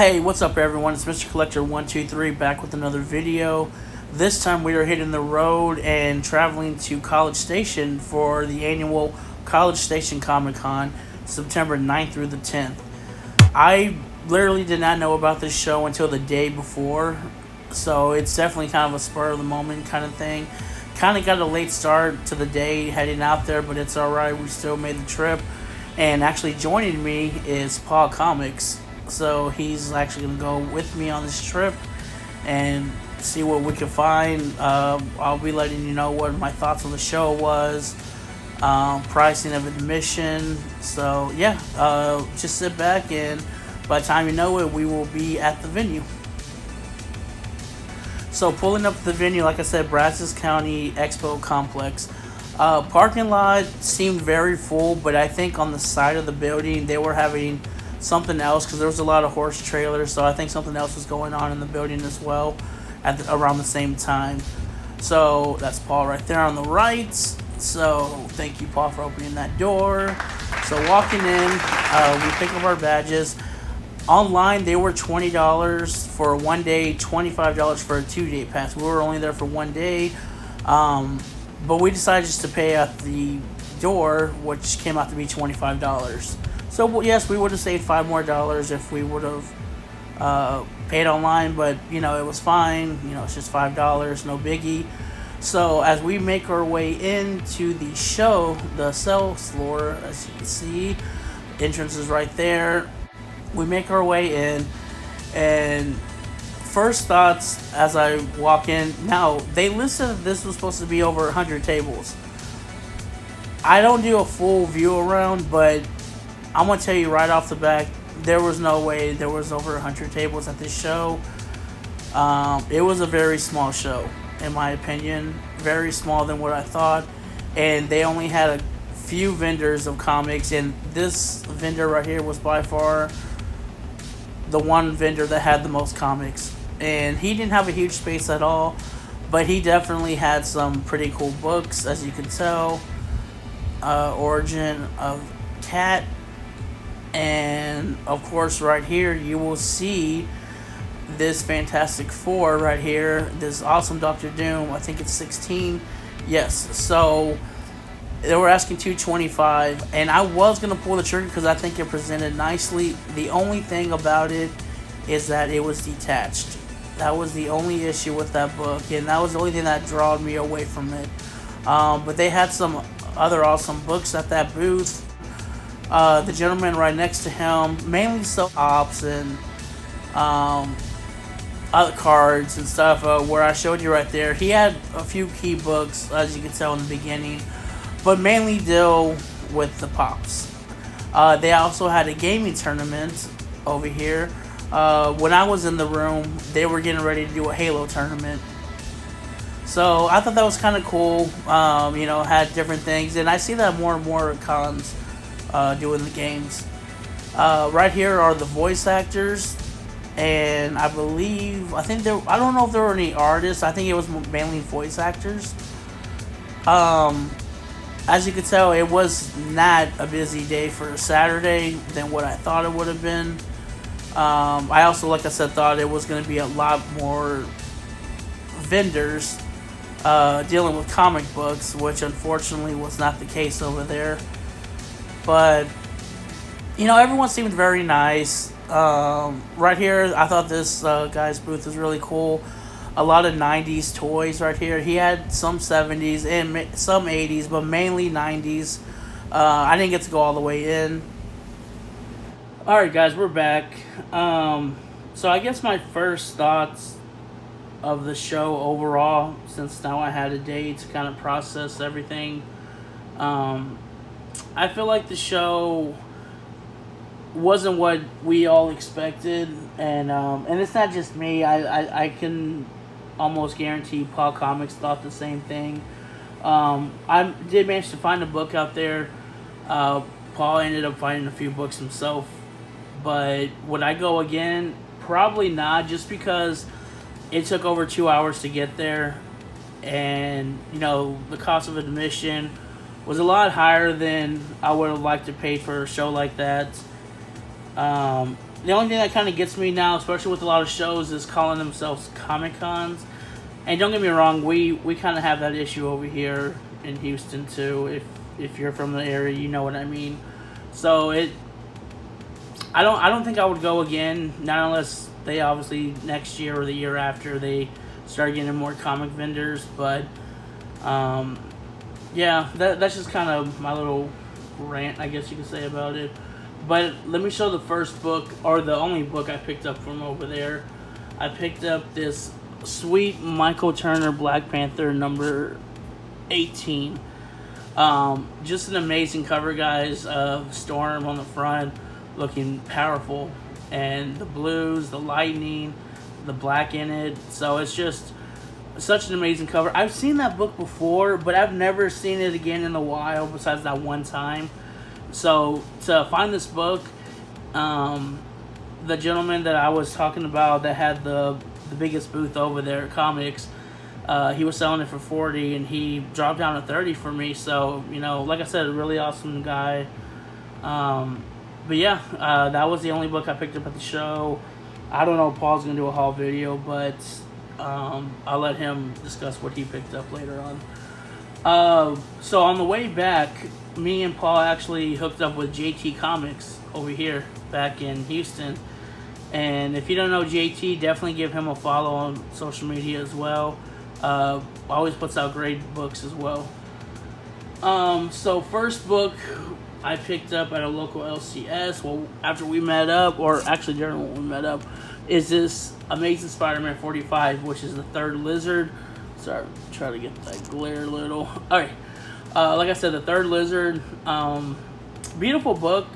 Hey, what's up everyone? It's Mr. Collector 123 back with another video. This time we are hitting the road and traveling to College Station for the annual College Station Comic Con, September 9th through the 10th. I literally did not know about this show until the day before, so it's definitely kind of a spur of the moment kind of thing. Kind of got a late start to the day heading out there, but it's alright, we still made the trip. And actually joining me is Paul Comics. So he's actually going to go with me on this trip and see what we can find. I'll be letting you know what my thoughts on the show was, pricing of admission. So yeah, just sit back and by the time you know it, we will be at the venue. So pulling up the venue, like I said, Brazos County Expo Complex. Parking lot seemed very full, but I think on the side of the building they were having something else because there was a lot of horse trailers, so I think something else was going on in the building as well around the same time. So that's Paul right there on the right. So thank you, Paul, for opening that door. So walking in, we pick up our badges. Online they were $20 for 1 day, $25 for a 2-day pass. We were only there for 1 day, but we decided just to pay at the door, which came out to be $25. So yes, we would have saved $5 more if we would have paid online, but you know, it was fine. You know, it's just $5, no biggie. So as we make our way into the show, the sales floor, as you can see, entrance is right there. We make our way in, and first thoughts as I walk in. Now they listed that this was supposed to be over 100 tables. I don't do a full view around, but I'm going to tell you right off the back, there was no way there was over 100 tables at this show. It was a very small show, in my opinion. Very small than what I thought. And they only had a few vendors of comics, and this vendor right here was by far the one vendor that had the most comics. And he didn't have a huge space at all, but he definitely had some pretty cool books, as you can tell. Origin of Cat. And of course right here you will see this Fantastic Four right here, this awesome Doctor Doom. I think it's 16. Yes, so they were asking $225, and I was gonna pull the trigger because I think it presented nicely. The only thing about it is that it was detached. That was the only issue with that book, and that was the only thing that drawed me away from it. But they had some other awesome books at that booth. The gentleman right next to him mainly sold ops and other cards and stuff, where I showed you right there. He had a few key books, as you can tell in the beginning, but mainly deal with the pops. They also had a gaming tournament over here. When I was in the room, they were getting ready to do a Halo tournament. So I thought that was kind of cool. You know, had different things, and I see that more and more cons doing the games. Right here are the voice actors, and I think I don't know if there were any artists. I think it was mainly voice actors. As you can tell, it was not a busy day for Saturday than what I thought it would have been. I also, like I said, thought it was going to be a lot more vendors dealing with comic books, which unfortunately was not the case over there. But, you know, everyone seemed very nice. Right here, I thought this guy's booth was really cool. A lot of 90s toys right here. He had some 70s and some 80s, but mainly 90s. I didn't get to go all the way in. Alright guys, we're back. So I guess my first thoughts of the show overall, since now I had a day to kind of process everything. I feel like the show wasn't what we all expected, and it's not just me. I can almost guarantee Paul Comics thought the same thing. I did manage to find a book out there. Paul ended up finding a few books himself, but would I go again? Probably not, just because it took over 2 hours to get there, and you know, the cost of admission was a lot higher than I would have liked to pay for a show like that. the only thing that kind of gets me now, especially with a lot of shows, is calling themselves Comic Cons. And don't get me wrong, we kind of have that issue over here in Houston too. If you're from the area, you know what I mean. So I don't think I would go again, not unless they obviously next year or the year after they start getting more comic vendors. But yeah, that's just kind of my little rant, I guess you could say, about it. But let me show the first book, or the only book I picked up from over there. I picked up this sweet Michael Turner Black Panther number 18. Just an amazing cover, guys. Storm on the front, looking powerful, and the blues, the lightning, the black in it. So it's just such an amazing cover. I've seen that book before, but I've never seen it again in a while, besides that one time. So to find this book, the gentleman that I was talking about that had the biggest booth over there at Comics, he was selling it for $40, and he dropped down to $30 for me. So, you know, like I said, a really awesome guy. But yeah, that was the only book I picked up at the show. I don't know if Paul's going to do a haul video, but I'll let him discuss what he picked up later on. So on the way back, me and Paul actually hooked up with JT Comics over here back in Houston. And if you don't know JT, definitely give him a follow on social media as well. Always puts out great books as well. So first book I picked up at a local LCS, well, after we met up, or actually during when we met up, is this Amazing Spider-Man 45, which is the third Lizard. Sorry, try to get that glare a little. Alright, like I said, the third Lizard. Beautiful book.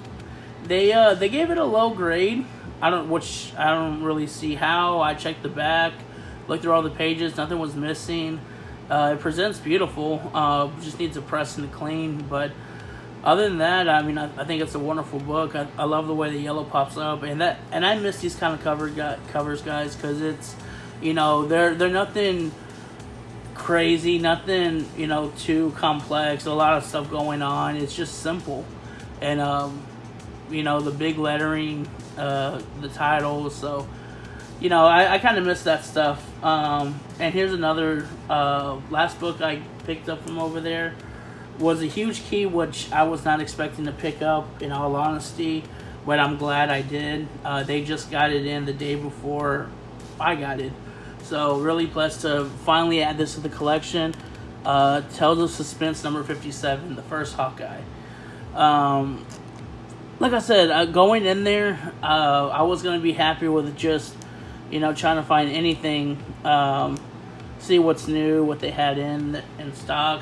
They gave it a low grade. I don't really see how. I checked the back, looked through all the pages, nothing was missing. It presents beautiful. Just needs a press and a clean, but other than that, I mean, I think it's a wonderful book. I love the way the yellow pops up, and I miss these kind of covers, guys, because it's, you know, they're nothing crazy, nothing, you know, too complex. A lot of stuff going on. It's just simple, and you know, the big lettering, the titles. So, you know, I kind of miss that stuff. And here's another last book I picked up from over there. Was A Huge Key, which I was not expecting to pick up, in all honesty, but I'm glad I did. They just got it in the day before I got it. So really blessed to finally add this to the collection. Tales of Suspense number 57, the first Hawkeye. Like I said, going in there, I was going to be happy with just, you know, trying to find anything, see what's new, what they had in stock.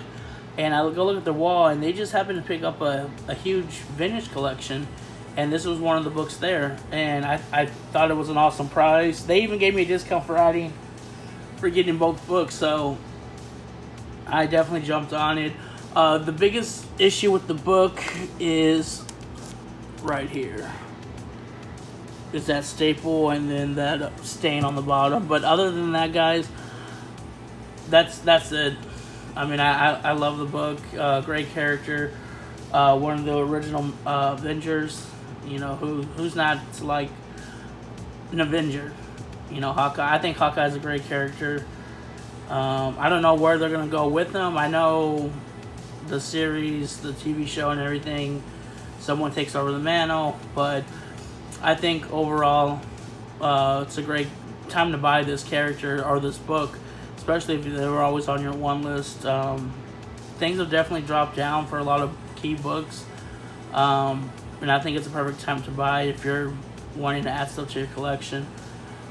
And I go look at the wall, and they just happened to pick up a huge vintage collection. And this was one of the books there. And I thought it was an awesome price. They even gave me a discount for getting both books. So I definitely jumped on it. The biggest issue with the book is right here. Is that staple and then that stain on the bottom. But other than that, guys, that's it. I mean, I love the book. Great character. One of the original Avengers. You know, who's not like an Avenger? You know, Hawkeye. I think Hawkeye's a great character. I don't know where they're going to go with him. I know the series, the TV show and everything, someone takes over the mantle. But I think overall, it's a great time to buy this character or this book. Especially if they were always on your one list. Things have definitely dropped down for a lot of key books. And I think it's a perfect time to buy if you're wanting to add stuff to your collection.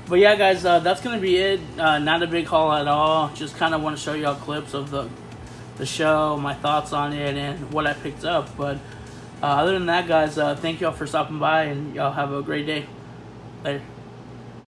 But yeah, guys, that's going to be it. Not a big haul at all. Just kind of want to show y'all clips of the show, my thoughts on it, and what I picked up. But other than that, guys, thank y'all for stopping by, and y'all have a great day. Later.